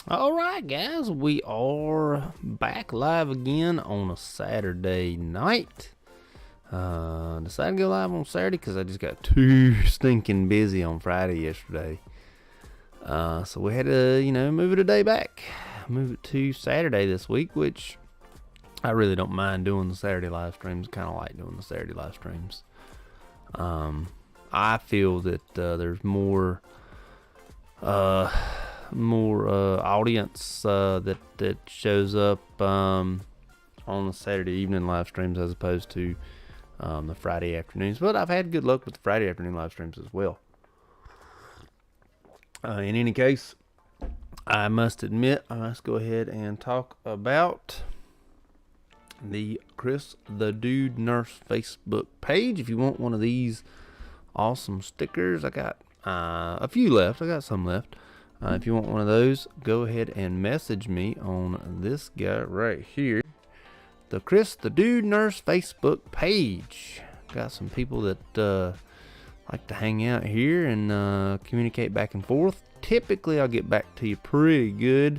Alright, guys, we are back live again on a Saturday night. Decided to go live on Saturday because I just got too stinking busy on Friday yesterday. So we had to, move it a day back. Move it to Saturday this week, which I really don't mind doing the Saturday live streams. Kind of like doing the Saturday live streams. I feel that there's more audience that shows up on the Saturday evening live streams as opposed to the Friday afternoons. But I've had good luck with the Friday afternoon live streams as well. In any case, I must admit, I must go ahead and talk about the Chris the Dude Nurse Facebook page. If you want one of these awesome stickers, I got a few left. I got some left. If you want one of those, go ahead and message me on this guy right here, the Chris the Dude Nurse Facebook page. Got some people that like to hang out here and communicate back and forth. Typically, I'll get back to you pretty good.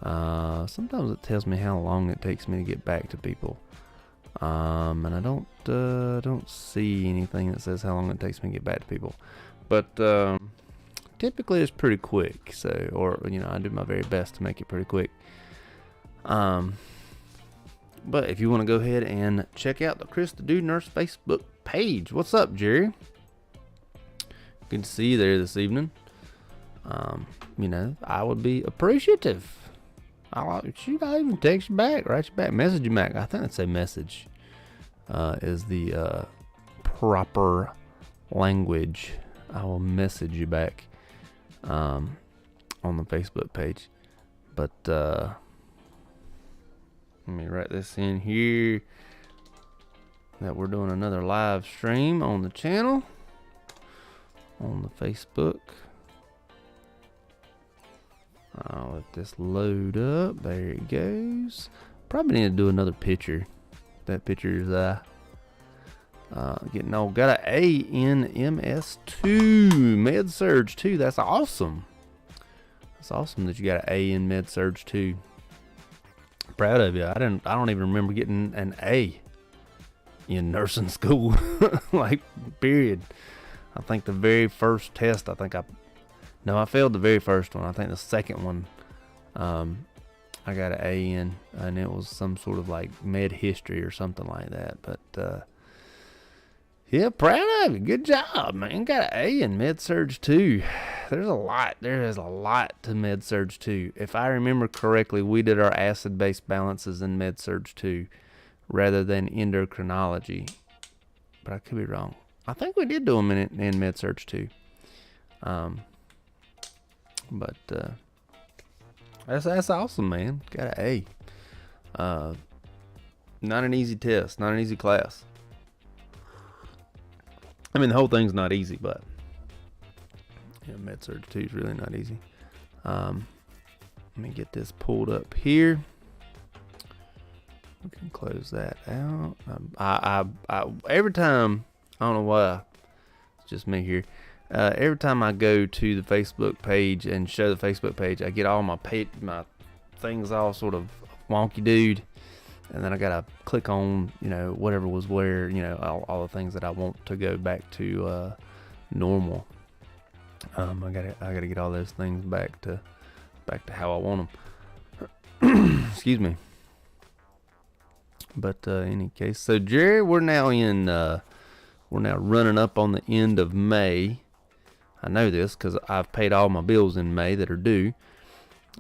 Sometimes it tells me how long it takes me to get back to people, and I don't see anything that says how long it takes me to get back to people. But typically it's pretty quick, so I do my very best to make it pretty quick. But if you want to go ahead and check out the Chris the Dude Nurse Facebook page. What's up, Jerry? Good to see you there this evening. I would be appreciative. I'll even text you back, write you back, message you back. I think I'd say message is the proper language. I will message you back on the Facebook page. But let me write this in here that we're doing another live stream on the channel on the Facebook. I'll let this load up. There it goes. Probably need to do another picture. That picture is getting old. Got an A in MS2 Med Surg 2. That's awesome. That's awesome that you got an A in Med Surg 2. Proud of you. I don't even remember getting an A in nursing school. Like, period. I think the very first test, I failed the very first one. I think the second one, I got an A in, and it was some sort of like med history or something like that. But yeah, proud of you. Good job, man. Got an A in Med Surg 2. There is a lot to Med Surg 2. If I remember correctly, we did our acid-base balances in Med Surg 2 rather than endocrinology. But I could be wrong. I think we did do them in Med Surg 2. But that's awesome, man. Got an A. Not an easy test, not an easy class. I mean, the whole thing's not easy, but Med Surg 2 is really not easy. Let me get this pulled up here. We can close that out. I every time, I don't know why, it's just me here. Every time I go to the Facebook page and show the Facebook page, I get all my things all sort of wonky dude, and then I gotta click on whatever was where, all the things that I want to go back to normal. I gotta get all those things back to how I want them. Excuse me. But any case, so Jerry, we're now running up on the end of May. I know this because I've paid all my bills in May that are due,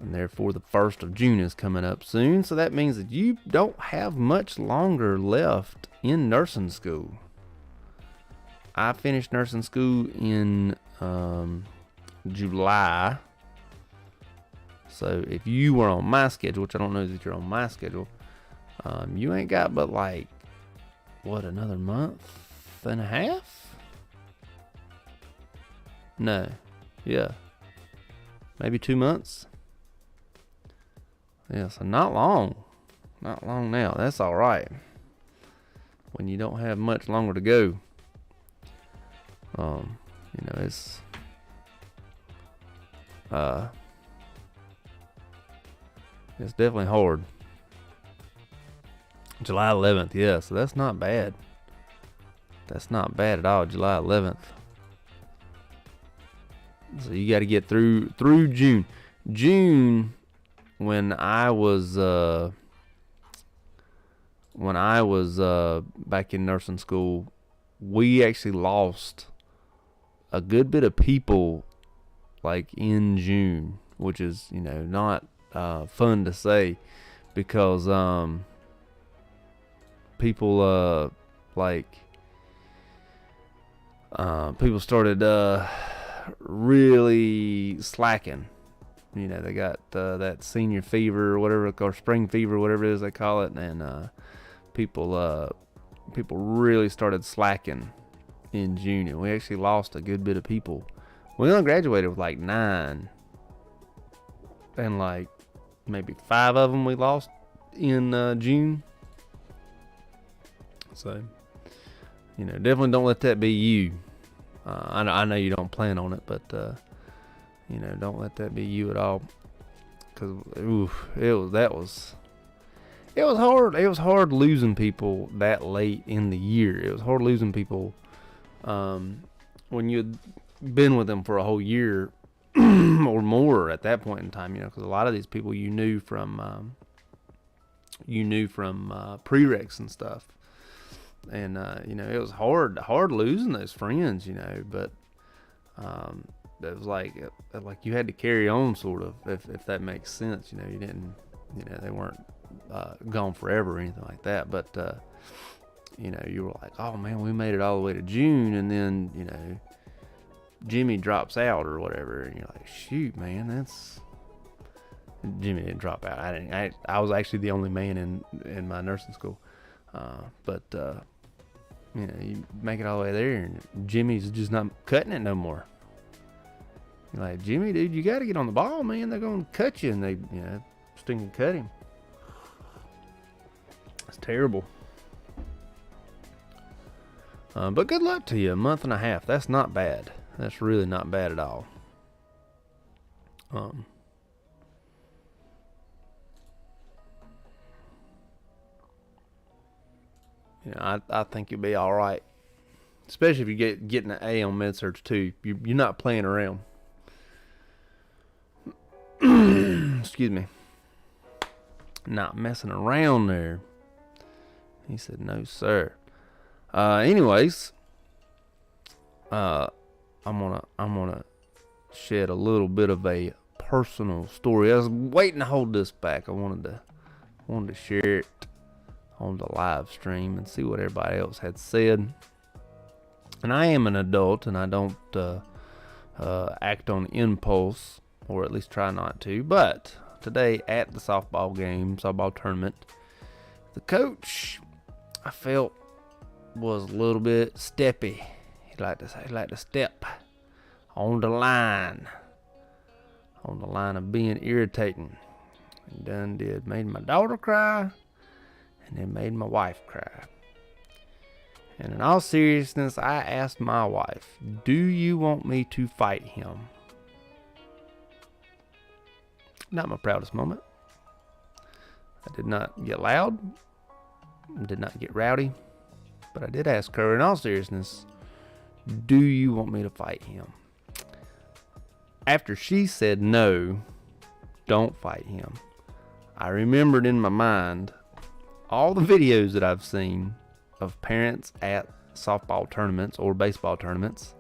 and therefore the 1st of June is coming up soon. So that means that you don't have much longer left in nursing school. I finished nursing school in July. So if you were on my schedule, which I don't know that you're on my schedule, you ain't got but like, another month and a half? No. Yeah. Maybe 2 months? Yeah, so not long. Not long now. That's alright. When you don't have much longer to go. It's It's definitely hard. July 11th, yeah, so that's not bad. That's not bad at all, July 11th. So you got to get through June. June, when I was back in nursing school, we actually lost a good bit of people like in June, which is, not fun to say, because people people started really slacking. They got that senior fever or whatever, or spring fever, whatever it is they call it, and people really started slacking in June, and we actually lost a good bit of people. We only graduated with like 9, and like maybe 5 of them we lost in June. So, definitely don't let that be you. I know you don't plan on it, but don't let that be you at all. Cause it was hard. It was hard losing people that late in the year. It was hard losing people when you'd been with them for a whole year or more at that point in time. Because a lot of these people you knew from prereqs and stuff. And it was hard losing those friends, but it was like you had to carry on, sort of, if that makes sense. You didn't, they weren't gone forever or anything like that, but you were like, oh man, we made it all the way to June, and then Jimmy drops out or whatever, and you're like, shoot, man, Jimmy didn't drop out. I was actually the only man in my nursing school. But you make it all the way there, and Jimmy's just not cutting it no more. You're like, Jimmy, dude, you got to get on the ball, man. They're going to cut you, and they, stinking cut him. It's terrible. But good luck to you. A month and a half. That's not bad. That's really not bad at all. I think you'll be all right, especially if you getting an A on med-surg too. You're not playing around. Excuse me. Not messing around there. He said, no, sir. Anyways, I'm gonna shed a little bit of a personal story. I was waiting to hold this back. I wanted to share it on the live stream and see what everybody else had said. And I am an adult, and I don't act on impulse, or at least try not to. But today at the softball tournament, the coach, I felt, was a little bit steppy. He liked to step on the line of being irritating. He done did. Made my daughter cry, and it made my wife cry. And in all seriousness, I asked my wife, do you want me to fight him? Not my proudest moment. I did not get loud. Did not get rowdy. But I did ask her, in all seriousness, do you want me to fight him? After she said no, don't fight him, I remembered in my mind all the videos that I've seen of parents at softball tournaments or baseball tournaments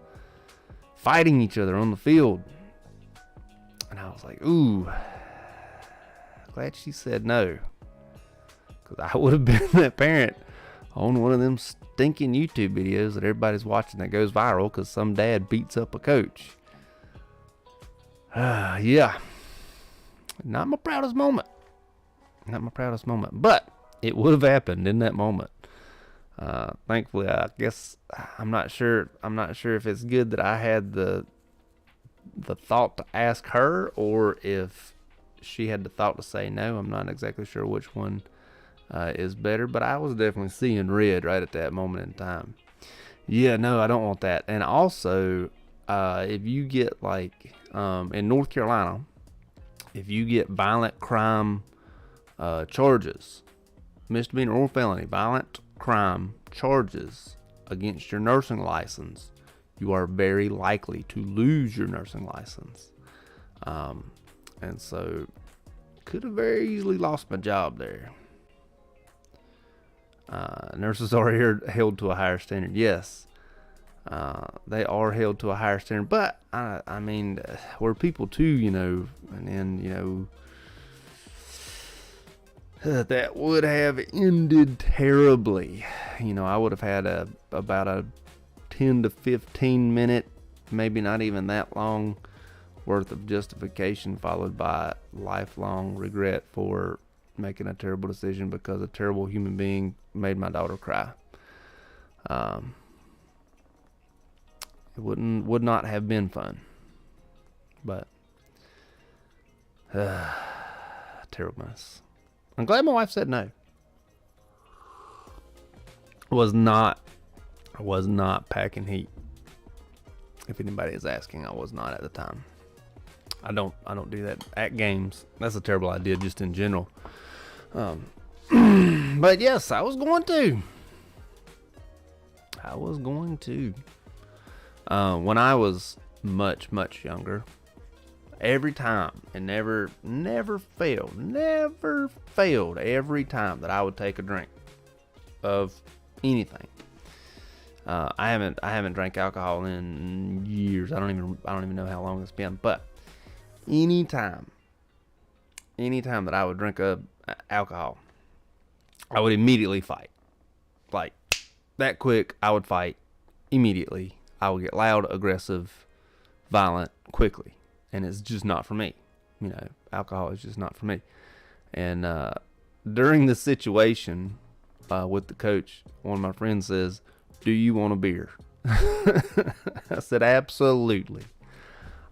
fighting each other on the field. And I was like, ooh, glad she said no. Because I would have been that parent on one of them stinking YouTube videos that everybody's watching that goes viral because some dad beats up a coach. Yeah. Not my proudest moment. But it would have happened in that moment. Thankfully, I guess I'm not sure if it's good that I had the thought to ask her, or if she had the thought to say no. I'm not exactly sure which one is better, but I was definitely seeing red right at that moment in time. Yeah, no, I don't want that. And also, if you get in North Carolina, if you get violent crime Charges: misdemeanor or felony, violent crime charges against your nursing license, you are very likely to lose your nursing license. And so could have very easily lost my job there. Nurses are held to a higher standard. Yes, they are held to a higher standard, but I mean, we're people too, and then, that would have ended terribly. I would have had about a 10 to 15 minute, maybe not even that long, worth of justification, followed by lifelong regret for making a terrible decision because a terrible human being made my daughter cry. It would not have been fun, but terribleness. I'm glad my wife said no. I was not packing heat. If anybody is asking, I was not at the time. I don't do that at games. That's a terrible idea just in general. But yes, I was going to. When I was much, much younger, every time, and never failed every time that I would take a drink of anything. I haven't drank alcohol in years. I don't even know how long it's been. But anytime that I would drink alcohol, I would immediately fight. Like that quick, I would fight immediately. I would get loud, aggressive, violent quickly, and it's just not for me. Alcohol is just not for me. And during the situation with the coach, one of my friends says, "Do you want a beer?" I said, "Absolutely,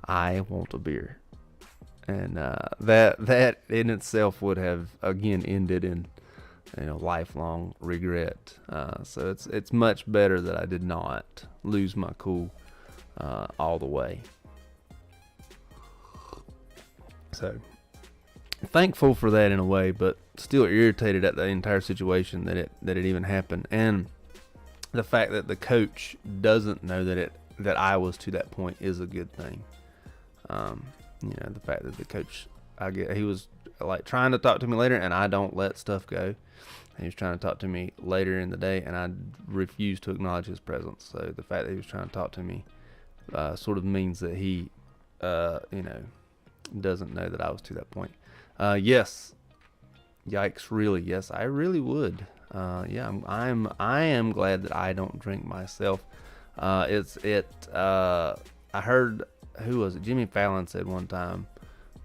I want a beer." And that in itself would have again ended in lifelong regret. So it's much better that I did not lose my cool all the way. So thankful for that in a way, but still irritated at the entire situation that it even happened, and the fact that the coach doesn't know that I was to that point is a good thing. The fact that the coach, he was like trying to talk to me later, and I don't let stuff go. He was trying to talk to me later in the day, and I refused to acknowledge his presence. So the fact that he was trying to talk to me sort of means that he, doesn't know that I was to that point. Yes. Yikes, really. Yes, I really would. I am glad that I don't drink myself. I heard, who was it? Jimmy Fallon said one time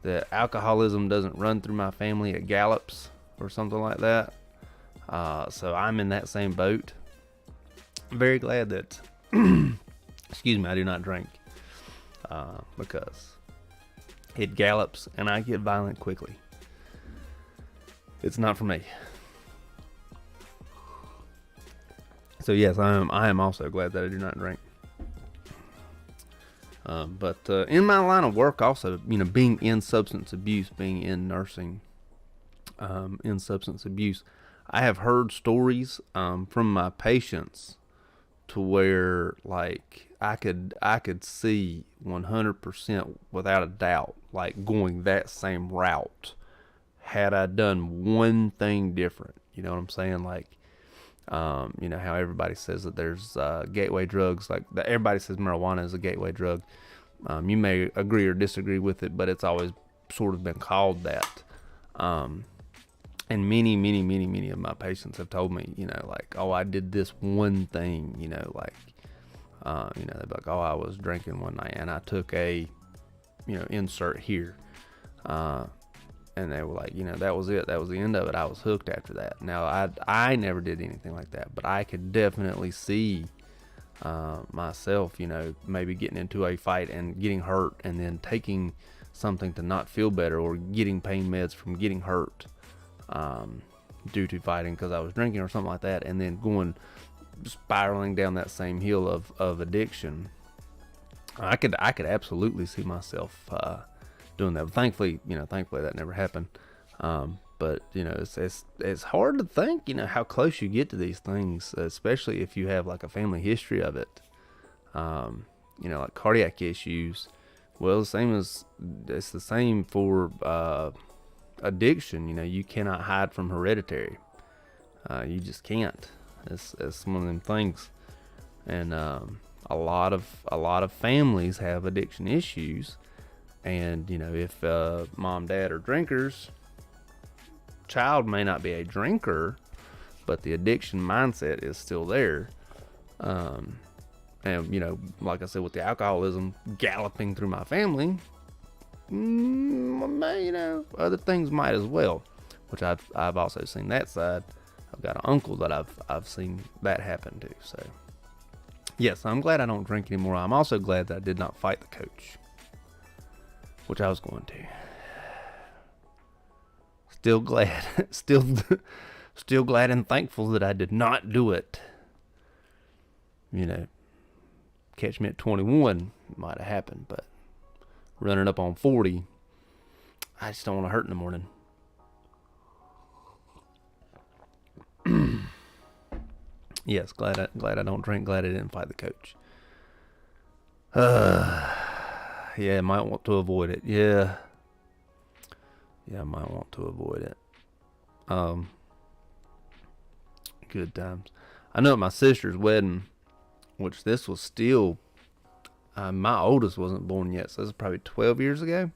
that alcoholism doesn't run through my family, it gallops or something like that. So I'm in that same boat. I'm very glad that, excuse me, I do not drink, because it gallops and I get violent quickly. It's not for me. So yes, I am also glad that I do not drink. But in my line of work also, being in substance abuse, being in nursing, in substance abuse, I have heard stories from my patients to where like I could see 100% without a doubt like going that same route had I done one thing different. You know what I'm saying? Like, how everybody says that there's gateway drugs, like everybody says marijuana is a gateway drug. You may agree or disagree with it, but it's always sort of been called that. And many of my patients have told me, like, oh, I did this one thing, they're like, oh, I was drinking one night and I took a, insert here. And they were like, that was it. That was the end of it. I was hooked after that. Now, I never did anything like that, but I could definitely see myself, maybe getting into a fight and getting hurt and then taking something to not feel better, or getting pain meds from getting hurt due to fighting because I was drinking or something like that, and then spiraling down that same hill of addiction. I could absolutely see myself doing that. But thankfully that never happened. But it's hard to think how close you get to these things, especially if you have like a family history of it. Like cardiac issues. Well, it's the same for addiction. You cannot hide from hereditary. You just can't. It's one of them things. And a lot of families have addiction issues. And if mom, dad are drinkers, child may not be a drinker, but the addiction mindset is still there. And like I said, with the alcoholism galloping through my family, other things might as well, which I've also seen that side. I've got an uncle that I've seen that happen to. So yes, I'm glad I don't drink anymore. I'm also glad that I did not fight the coach, which I was going to. Still glad, still glad and thankful that I did not do it. Catch me at 21 might have happened, but running up on 40, I just don't want to hurt in the morning. Yes, glad I don't drink. Glad I didn't fight the coach. Yeah, might want to avoid it. Yeah, I might want to avoid it. Good times. I know at my sister's wedding, which this was still, my oldest wasn't born yet, so this is probably 12 years ago.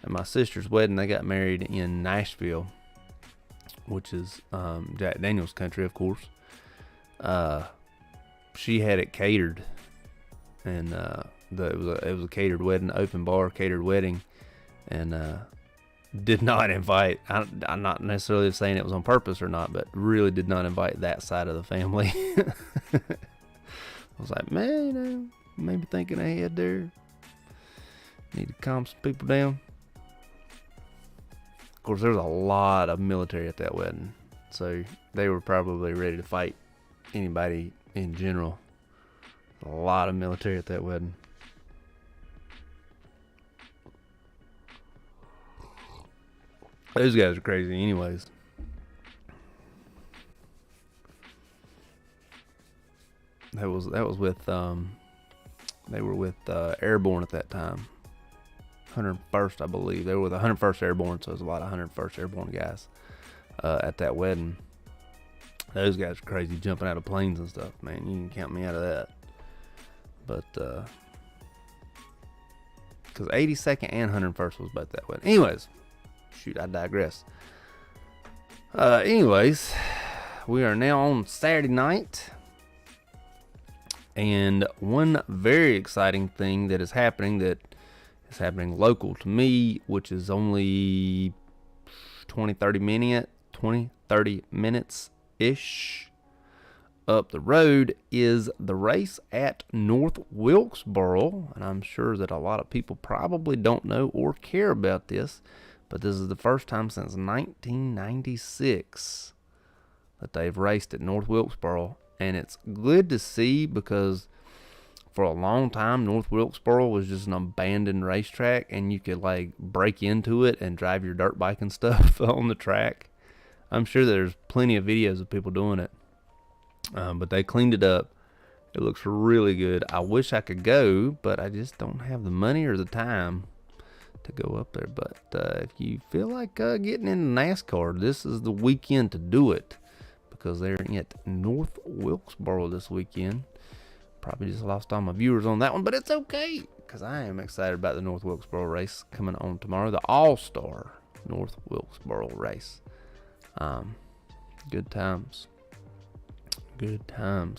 At my sister's wedding, they got married in Nashville, which is Jack Daniels country, of course. She had it catered, and it was a catered wedding, open bar catered wedding, and did not invite. I'm not necessarily saying it was on purpose or not, but really did not invite that side of the family. I was like, man, maybe thinking ahead there. Need to calm some people down. Of course, there was a lot of military at that wedding, so they were probably ready to fight anybody in general. A lot of military at that wedding. Those guys are crazy anyways. That was with they were with Airborne at that time. 101st, I believe. They were with 101st Airborne, so it was a lot of 101st Airborne guys at that wedding. Those guys are crazy, jumping out of planes and stuff, man. You can count me out of that. But because 82nd and 101st was both that wedding. Anyways, shoot, I digress. Anyways, we are now on Saturday night. And one very exciting thing that is happening local to me, which is only 30 minutes-ish up the road, is the race at North Wilkesboro. And I'm sure that a lot of people probably don't know or care about this, but this is the first time since 1996 that they've raced at North Wilkesboro. And it's good to see, because for a long time, North Wilkesboro was just an abandoned racetrack, and you could like break into it and drive your dirt bike and stuff on the track. I'm sure there's plenty of videos of people doing it, but they cleaned it up. It looks really good. I wish I could go, but I just don't have the money or the time to go up there. But if you feel like getting into NASCAR, this is the weekend to do it, because they're at North Wilkesboro this weekend. Probably just lost all my viewers on that one, but it's okay, because I am excited about the North Wilkesboro race coming on tomorrow, the All-Star North Wilkesboro race. Good times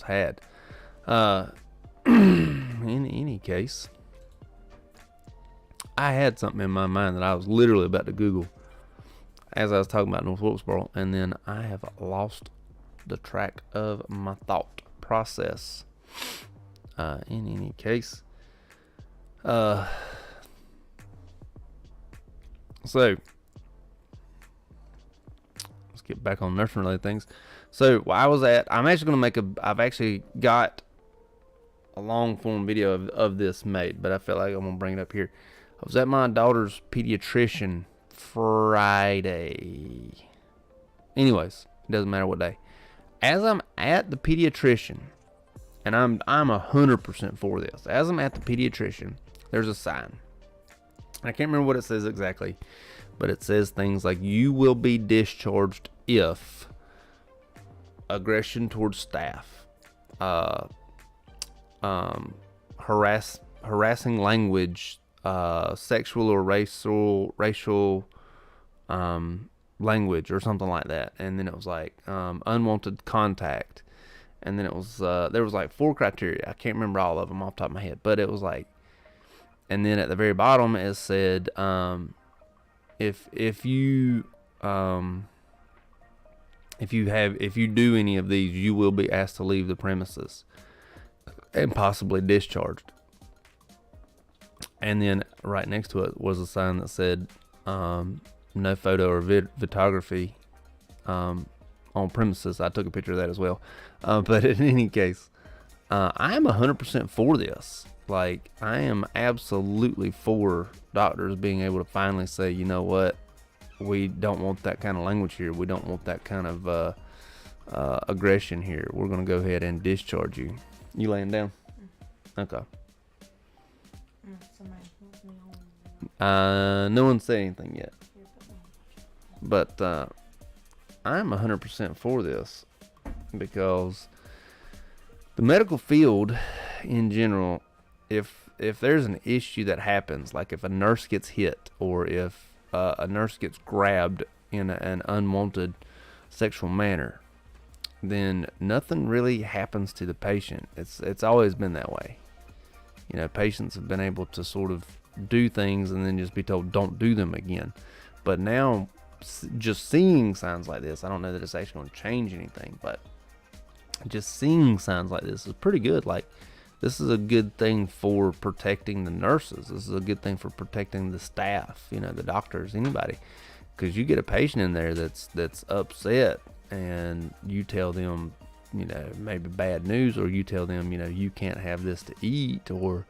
had. In any case, I had something in my mind that I was literally about to Google as I was talking about North Wilkesboro, and then I have lost the track of my thought process. In any case, so let's get back on nursing related things. So I'm actually going to I've actually got a long form video of this made, but I felt like I'm going to bring it up here. I was at my daughter's pediatrician Friday. Anyways, it doesn't matter what day. As I'm at the pediatrician, and I'm 100% for this. As I'm at the pediatrician, there's a sign. I can't remember what it says exactly, but it says things like, you will be discharged if aggression towards staff, harassing language, sexual or racial language or something like that. And then it was like unwanted contact. And then it was there was like 4 criteria. I can't remember all of them off the top of my head, but it was like, and then at the very bottom it said if you do any of these, you will be asked to leave the premises and possibly discharged. And then right next to it was a sign that said no photo or videography on premises. I took a picture of that as well. But in any case, I am 100% for this. Like, I am absolutely for doctors being able to finally say, you know what, we don't want that kind of language here. We don't want that kind of aggression here. We're going to go ahead and discharge you. You laying down? Okay. No one said anything yet. But I'm 100% for this, because the medical field in general, if there's an issue that happens, like if a nurse gets hit, or if a nurse gets grabbed in an unwanted sexual manner, then nothing really happens to the patient. It's always been that way. You know, patients have been able to sort of do things and then just be told don't do them again. But now, just seeing signs like this, I don't know that it's actually going to change anything, but just seeing signs like this is pretty good. Like, this is a good thing for protecting the nurses. This is a good thing for protecting the staff, you know, the doctors, anybody. Because you get a patient in there that's upset, and you tell them, you know, maybe bad news, or you tell them, you know, you can't have this to eat, or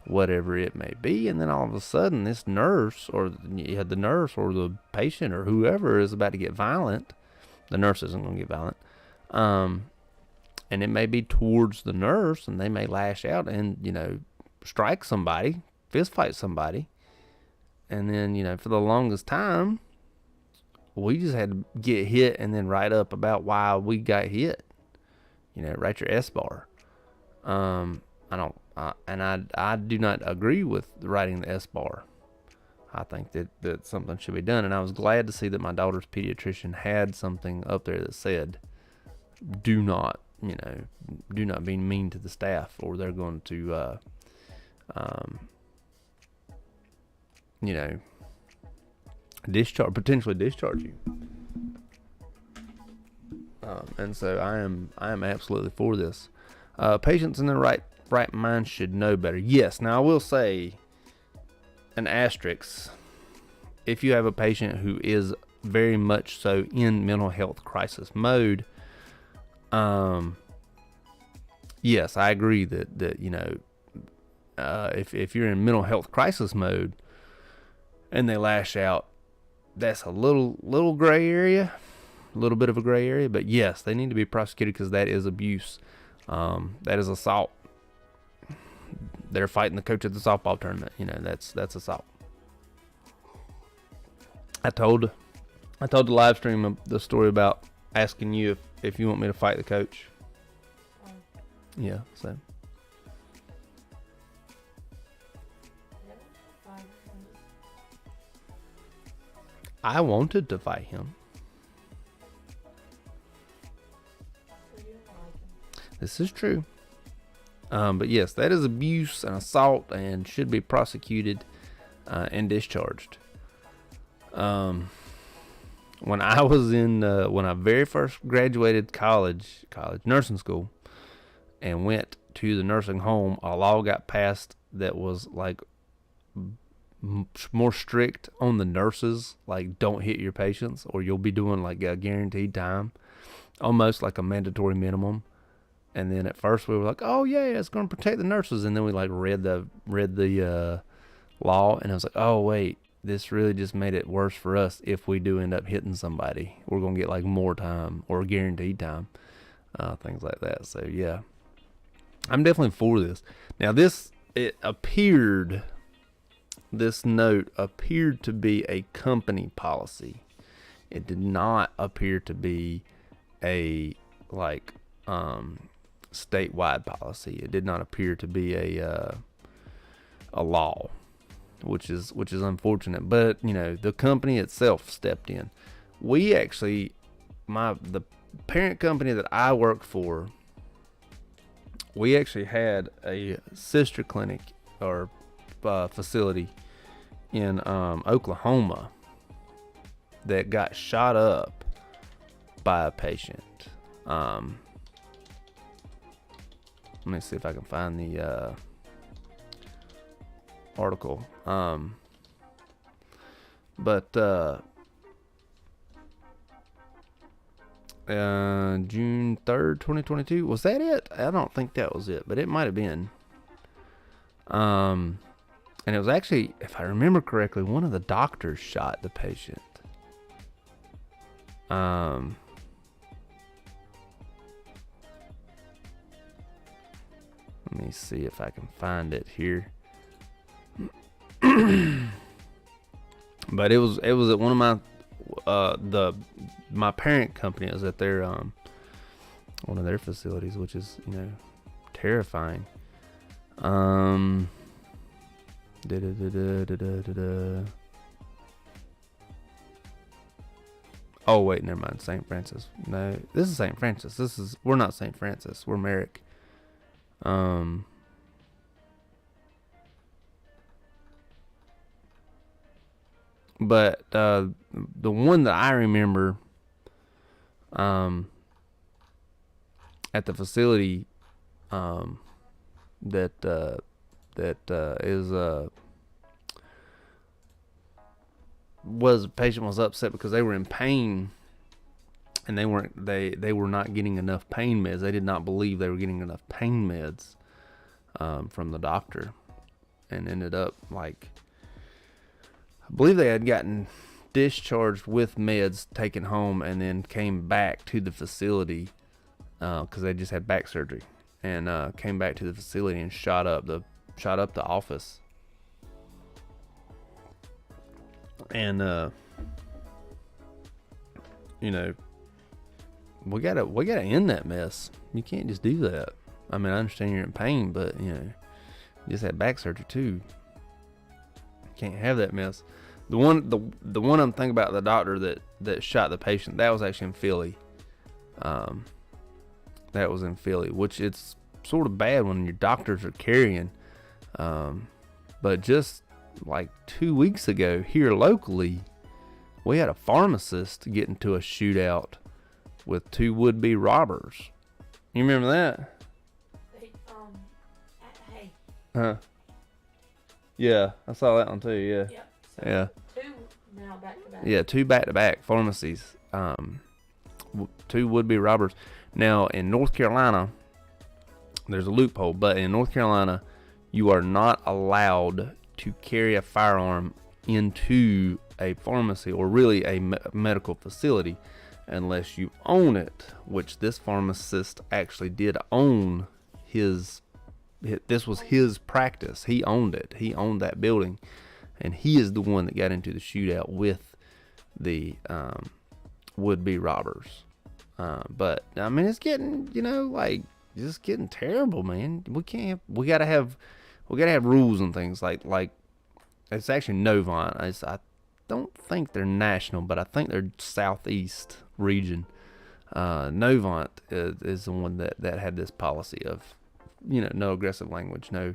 whatever it may be, and then all of a sudden this nurse, or the nurse or the patient or whoever is about to get violent. The nurse isn't going to get violent, and it may be towards the nurse, and they may lash out and, you know, strike somebody, fist fight somebody. And then, you know, for the longest time, we just had to get hit and then write up about why we got hit. You know, write your S-bar. I do not agree with writing the S-bar. I think that something should be done. And I was glad to see that my daughter's pediatrician had something up there that said, do not be mean to the staff, or they're going to, potentially discharge you. And so I am absolutely for this. Patients in their right mind should know better. Yes. Now I will say an asterisk. If you have a patient who is very much so in mental health crisis mode, yes, I agree that you know, if you're in mental health crisis mode and they lash out, that's a little gray area, a little bit of a gray area. But yes, they need to be prosecuted, because that is abuse. That is assault. They're fighting the coach at the softball tournament. You know, that's assault. I told the live stream the story about asking you if you want me to fight the coach. Yeah, so. I wanted to fight him. This is true. But yes, that is abuse and assault, and should be prosecuted and discharged. When I was when I very first graduated college nursing school, and went to the nursing home, a law got passed that was like more strict on the nurses. Like, don't hit your patients, or you'll be doing like a guaranteed time, almost like a mandatory minimum. And then at first we were like, oh yeah, it's going to protect the nurses. And then we like read the law, and I was like, oh wait, this really just made it worse for us. If we do end up hitting somebody, we're gonna get like more time or guaranteed time, things like that. So yeah, I'm definitely for this. Now this note appeared to be a company policy. It did not appear to be a statewide policy. It did not appear to be a law, which is unfortunate. But the company itself stepped in. We actually, the parent company that I worked for, we actually had a sister clinic or facility in Oklahoma that got shot up by a patient. Let me see if I can find the article. June 3rd, 2022. Was that it? I don't think that was it, but it might have been. And it was actually, if I remember correctly, one of the doctors shot the patient. Let me see if I can find it here. But it was at one of my my parent company. It was at their one of their facilities, which is terrifying. Oh wait, never mind. St. Francis. No, this is St. Francis. We're not St. Francis. We're Merrick. But the one that I remember at the facility that the patient was upset because they were in pain and they were not getting enough pain meds. They did not believe they were getting enough pain meds from the doctor, and ended up I believe they had gotten discharged with meds taken home and then came back to the facility because they just had back surgery, and came back to the facility and shot up the office. And we gotta end that mess. You can't just do that. I mean, I understand you're in pain, but you just had back surgery too. Can't have that mess. The one I'm thinking about, the doctor that shot the patient, that was actually in Philly. That was in Philly, which it's sort of bad when your doctors are carrying. But just like 2 weeks ago here locally, we had a pharmacist get into a shootout with two would-be robbers. You remember that? Hey. Huh? Yeah, I saw that one too. Yeah. Yep. So Yeah. Two now back to back. Yeah, two back-to-back pharmacies. Two would-be robbers. Now in North Carolina, there's a loophole, but in North Carolina, you are not allowed to carry a firearm into a pharmacy or really a medical facility unless you own it, which this pharmacist actually did own. This was his practice. He owned it. He owned that building, and he is the one that got into the shootout with the would-be robbers. But I mean, it's getting, just getting terrible, man. We gotta have rules and things like it's actually Novant. I don't think they're national, but I think they're southeast region. Novant is the one that had this policy of, no aggressive language, no,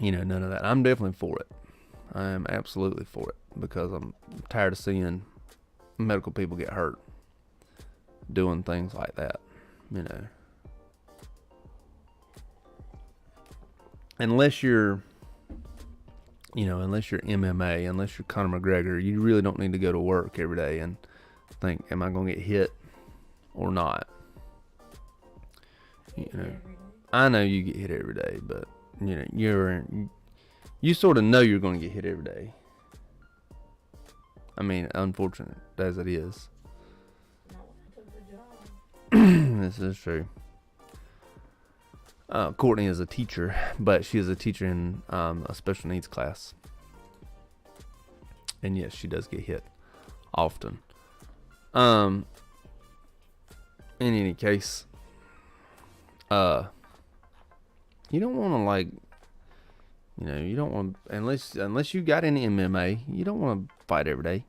none of that. I'm definitely for it. I am absolutely for it because I'm tired of seeing medical people get hurt doing things like that, Unless you're MMA, unless you're Conor McGregor, you really don't need to go to work every day and think, am I going to get hit or not? I know you get hit every day, but you're you sort of know you're going to get hit every day. I mean, unfortunate as it is. Not when I took the job. This is true. Courtney is a teacher, but she is a teacher in a special needs class. And yes, she does get hit often. In any case, you don't want to you don't want, unless you got any MMA, you don't want to fight every day.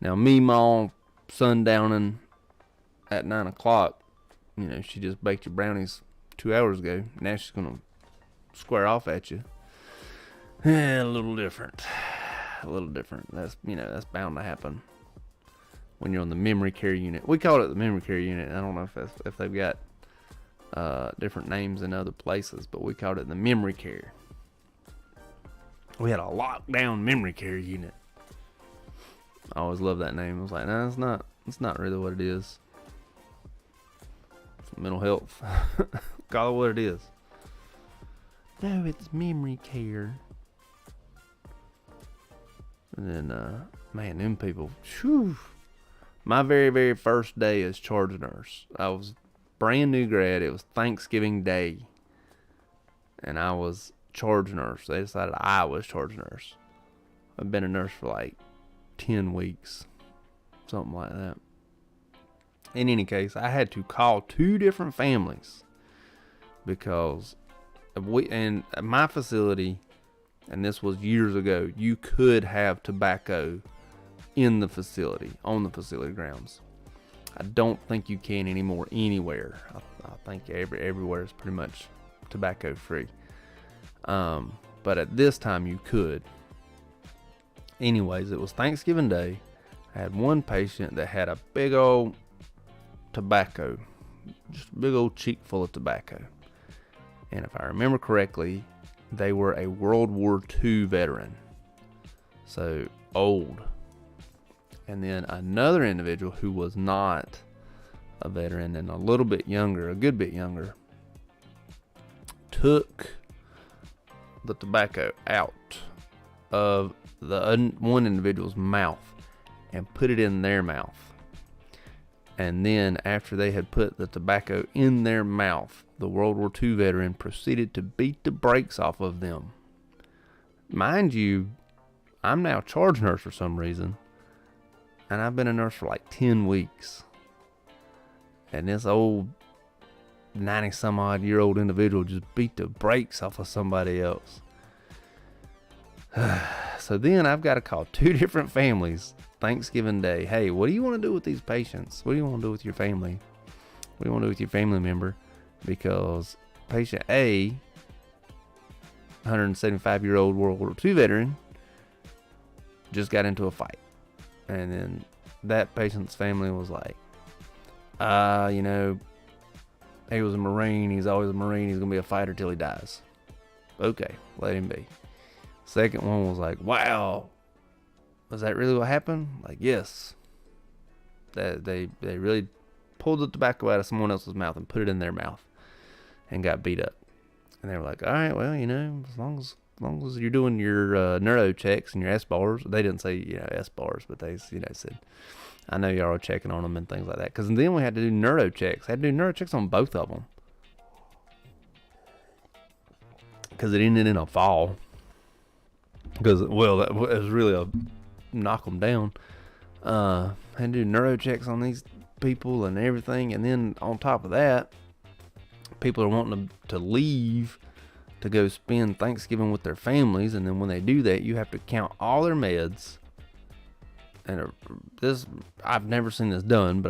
Now, Meemaw sundowning at 9 o'clock, she just baked your brownies 2 hours ago. Now she's gonna square off at you. A little different. That's bound to happen when you're on the memory care unit. We call it the memory care unit. I don't know if they've got different names in other places, but we called it the memory care. We had a lockdown memory care unit. I always loved that name. I was like, no, it's not really what it is. It's mental health. Call it what it is. No, it's memory care. And then, man, them people, whew. My very, very first day as charge nurse, I was brand new grad. It was Thanksgiving Day. And I was charge nurse. They decided I was charge nurse. I've been a nurse for like 10 weeks. Something like that. In any case, I had to call 2 different families because in my facility, and this was years ago, you could have tobacco in the facility, on the facility grounds. I don't think you can anymore anywhere. I think everywhere is pretty much tobacco free. But at this time you could. Anyways, it was Thanksgiving Day. I had one patient that had a big old tobacco, just a big old cheek full of tobacco. And if I remember correctly, they were a World War II veteran. So old. And then another individual who was not a veteran and a little bit younger, a good bit younger, took the tobacco out of the one individual's mouth and put it in their mouth. And then after they had put the tobacco in their mouth, the World War II veteran proceeded to beat the brakes off of them. Mind you, I'm now charge nurse for some reason. And I've been a nurse for like 10 weeks. And this old 90-some-odd-year-old individual just beat the brakes off of somebody else. So then I've got to call 2 different families Thanksgiving Day. Hey, what do you want to do with these patients? What do you want to do with your family? What do you want to do with your family member? Because patient A, 175-year-old World War II veteran, just got into a fight. And then that patient's family was like, he was a Marine. He's always a Marine. He's going to be a fighter till he dies. Okay, let him be. Second one was like, wow, was that really what happened? Like, yes. They really pulled the tobacco out of someone else's mouth and put it in their mouth and got beat up. And they were like, all right, well, as long as you're doing your neuro checks and your S-bars. They didn't say, S-bars, but they, said, I know y'all are checking on them and things like that. Because then we had to do neuro checks. I had to do neuro checks on both of them. Because it ended in a fall. Because, well, that was really a knock them down. I had to do neuro checks on these people and everything. And then on top of that, people are wanting to leave to go spend Thanksgiving with their families, and then when they do that, you have to count all their meds. And I've never seen this done, but